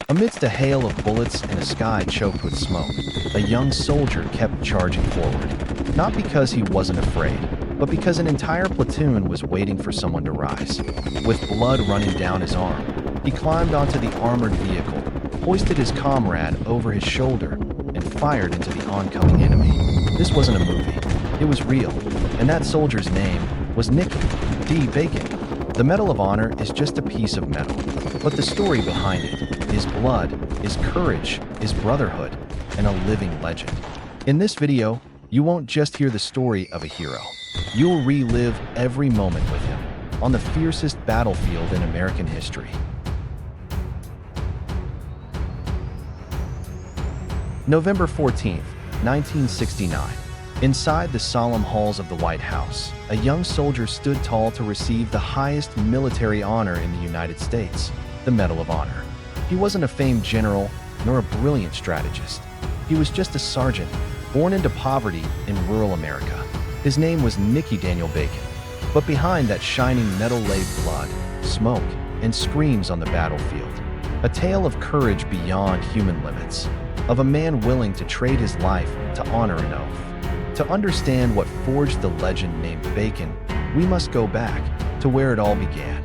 Amidst a hail of bullets and a sky choked with smoke, a young soldier kept charging forward. Not because he wasn't afraid, but because an entire platoon was waiting for someone to rise. With blood running down his arm, he climbed onto the armored vehicle, hoisted his comrade over his shoulder, and fired into the oncoming enemy. This wasn't a movie. It was real, and that soldier's name was Nicky D. The Medal of Honor is just a piece of metal, but the story behind it is blood, is courage, is brotherhood, and a living legend. In this video, you won't just hear the story of a hero. You'll relive every moment with him on the fiercest battlefield in American history. November 14th, 1969. Inside the solemn halls of the White House, a young soldier stood tall to receive the highest military honor in the United States, the Medal of Honor. He wasn't a famed general, nor a brilliant strategist. He was just a sergeant, born into poverty in rural America. His name was Nicky D. But behind that shining medal lay blood, smoke, and screams on the battlefield. A tale of courage beyond human limits, of a man willing to trade his life to honor an oath. To understand what forged the legend named Bacon, we must go back to where it all began.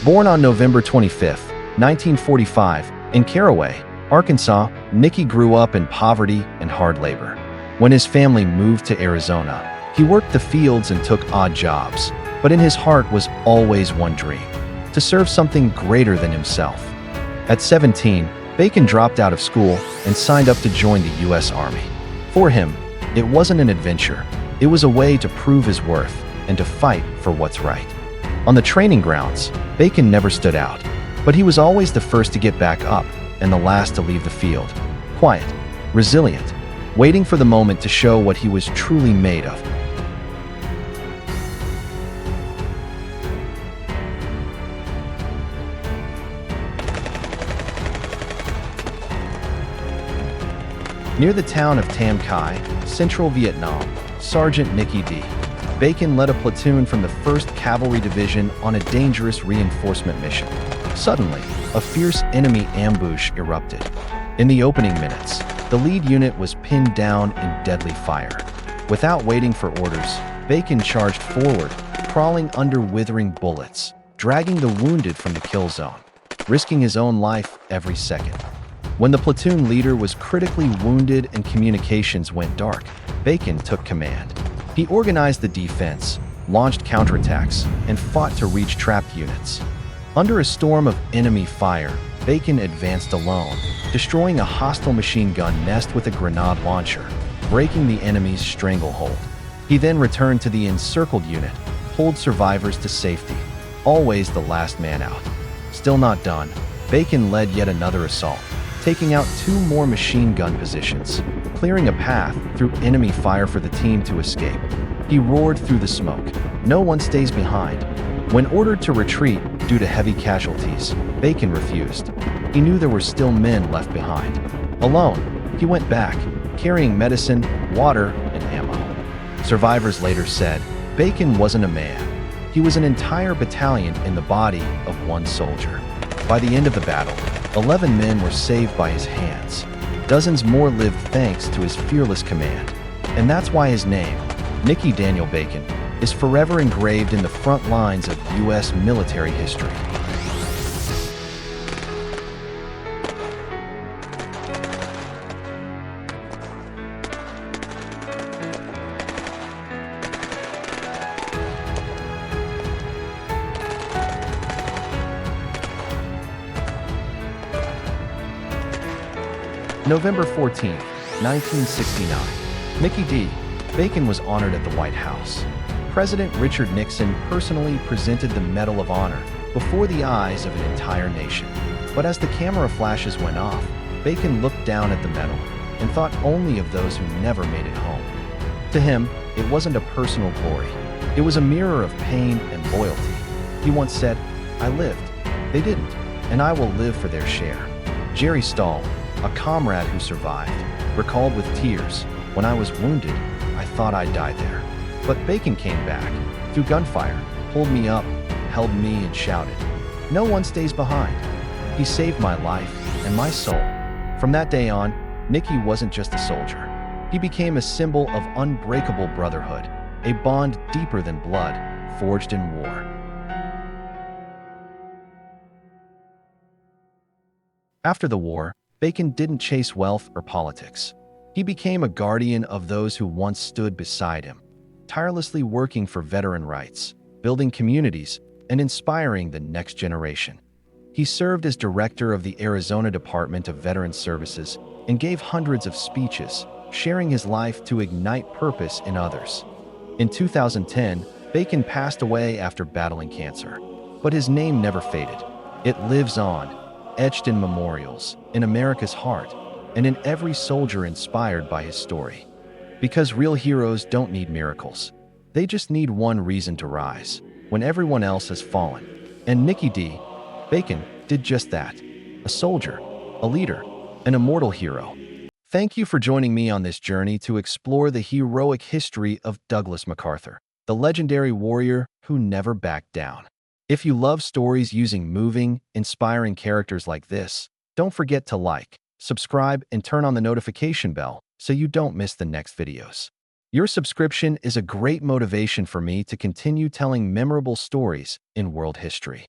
Born on November 25, 1945, in Caraway, Arkansas, Nicky grew up in poverty and hard labor. When his family moved to Arizona, he worked the fields and took odd jobs, but in his heart was always one dream: to serve something greater than himself. At 17, Bacon dropped out of school and signed up to join the U.S. Army. For him, it wasn't an adventure. It was a way to prove his worth and to fight for what's right. On the training grounds, Bacon never stood out, but he was always the first to get back up and the last to leave the field. Quiet, resilient, waiting for the moment to show what he was truly made of. Near the town of Tam Khai, Central Vietnam, Sergeant Nicky D. Bacon led a platoon from the 1st Cavalry Division on a dangerous reinforcement mission. Suddenly, a fierce enemy ambush erupted. In the opening minutes, the lead unit was pinned down in deadly fire. Without waiting for orders, Bacon charged forward, crawling under withering bullets, dragging the wounded from the kill zone, risking his own life every second. When the platoon leader was critically wounded and communications went dark, Bacon took command. He organized the defense, launched counterattacks, and fought to reach trapped units. Under a storm of enemy fire, Bacon advanced alone, destroying a hostile machine gun nest with a grenade launcher, breaking the enemy's stranglehold. He then returned to the encircled unit, pulled survivors to safety, always the last man out. Still not done, Bacon led yet another assault, taking out 2 more machine gun positions, clearing a path through enemy fire for the team to escape. He roared through the smoke. No one stays behind. When ordered to retreat due to heavy casualties, Bacon refused. He knew there were still men left behind. Alone, he went back, carrying medicine, water, and ammo. Survivors later said, Bacon wasn't a man. He was an entire battalion in the body of one soldier. By the end of the battle, 11 men were saved by his hands. Dozens more lived thanks to his fearless command. And that's why his name, Nicky D. Bacon, is forever engraved in the front lines of U.S. military history. November 14, 1969. Nicky D. Bacon was honored at the White House. President Richard Nixon personally presented the Medal of Honor before the eyes of an entire nation. But as the camera flashes went off, Bacon looked down at the medal. and thought only of those who never made it home. To him, it wasn't a personal glory. It was a mirror of pain and loyalty. He once said, "I lived. They didn't, and I will live for their share." Jerry Stahl, a comrade who survived, recalled with tears, "When I was wounded, I thought I'd die there. But Bacon came back, through gunfire, pulled me up, held me and shouted, 'No one stays behind.' He saved my life and my soul." From that day on, Nicky wasn't just a soldier. He became a symbol of unbreakable brotherhood, a bond deeper than blood, forged in war. After the war, Bacon didn't chase wealth or politics. He became a guardian of those who once stood beside him, tirelessly working for veteran rights, building communities, and inspiring the next generation. He served as director of the Arizona Department of Veteran Services and gave hundreds of speeches, sharing his life to ignite purpose in others. In 2010, Bacon passed away after battling cancer, but his name never faded. It lives on, etched in memorials, in America's heart, and in every soldier inspired by his story. Because real heroes don't need miracles. They just need one reason to rise, when everyone else has fallen. And Nicky D, Bacon, did just that. A soldier, a leader, an immortal hero. Thank you for joining me on this journey to explore the heroic history of Douglas MacArthur, the legendary warrior who never backed down. If you love stories using moving, inspiring characters like this, don't forget to like, subscribe, and turn on the notification bell so you don't miss the next videos. Your subscription is a great motivation for me to continue telling memorable stories in world history.